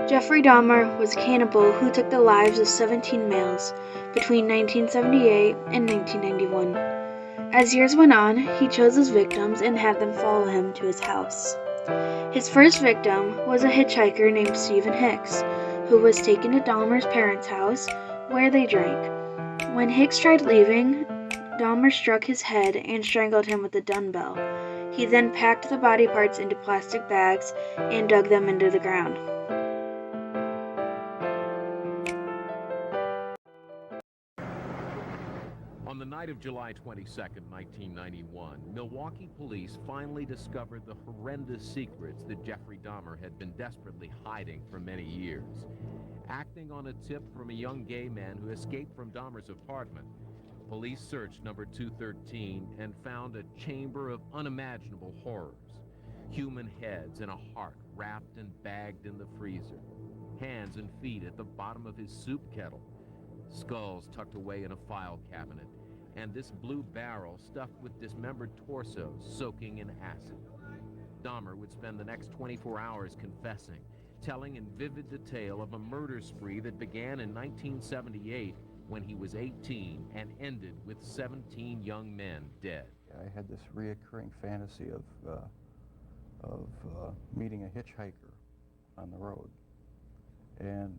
Jeffery Dahmer was a cannibal who took the lives of 17 males between 1978 and 1991. As years went on, he chose his victims and had them follow him to his house. His first victim was a hitchhiker named Stephen Hicks, who was taken to Dahmer's parents' house, where they drank. When Hicks tried leaving, Dahmer struck his head and strangled him with a dumbbell. He then packed the body parts into plastic bags and dug them into the ground. On the night of July 22nd, 1991, Milwaukee police finally discovered the horrendous secrets that Jeffrey Dahmer had been desperately hiding for many years. Acting on a tip from a young gay man who escaped from Dahmer's apartment, police searched number 213 and found a chamber of unimaginable horrors. Human heads and a heart wrapped and bagged in the freezer. Hands and feet at the bottom of his soup kettle. Skulls tucked away in a file cabinet, and this blue barrel stuffed with dismembered torsos soaking in acid. Dahmer would spend the next 24 hours confessing, telling in vivid detail of a murder spree that began in 1978 when he was 18 and ended with 17 young men dead. I had this reoccurring fantasy of meeting a hitchhiker on the road and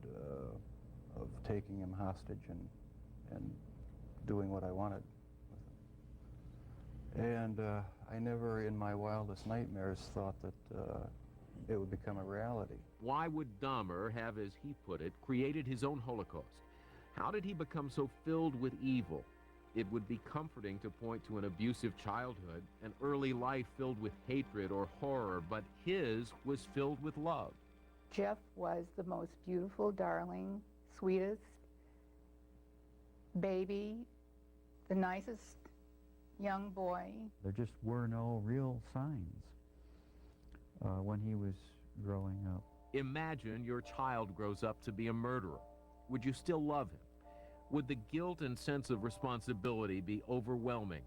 of taking him hostage and doing what I wanted with him. And I never in my wildest nightmares thought that it would become a reality. Why would Dahmer have, as he put it, created his own Holocaust? How did he become so filled with evil? It would be comforting to point to an abusive childhood, an early life filled with hatred or horror, but his was filled with love. Jeff was the most beautiful, darling, sweetest baby, the nicest young boy. There just were no real signs when he was growing up. Imagine your child grows up to be a murderer. Would you still love him? Would the guilt and sense of responsibility be overwhelming?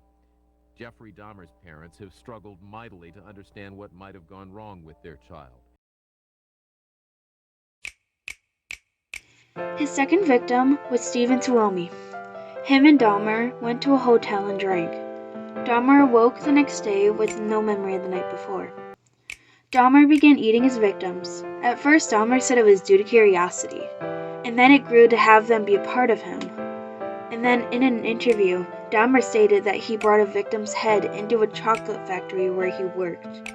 Jeffrey Dahmer's parents have struggled mightily to understand what might have gone wrong with their child. His second victim was Stephen Suomi. Him and Dahmer went to a hotel and drank. Dahmer awoke the next day with no memory of the night before. Dahmer began eating his victims. At first, Dahmer said it was due to curiosity, and then it grew to have them be a part of him. And then in an interview, Dahmer stated that he brought a victim's head into a chocolate factory where he worked.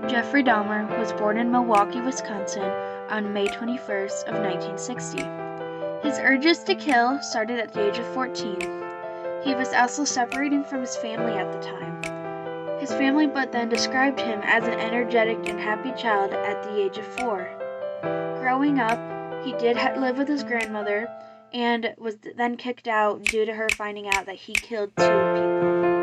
Jeffrey Dahmer was born in Milwaukee, Wisconsin on May 21st of 1960. His urges to kill started at the age of 14. He was also separating from his family at the time. His family but then described him as an energetic and happy child at the age of 4. Growing up, he did live with his grandmother and was then kicked out due to her finding out that he killed 2 people.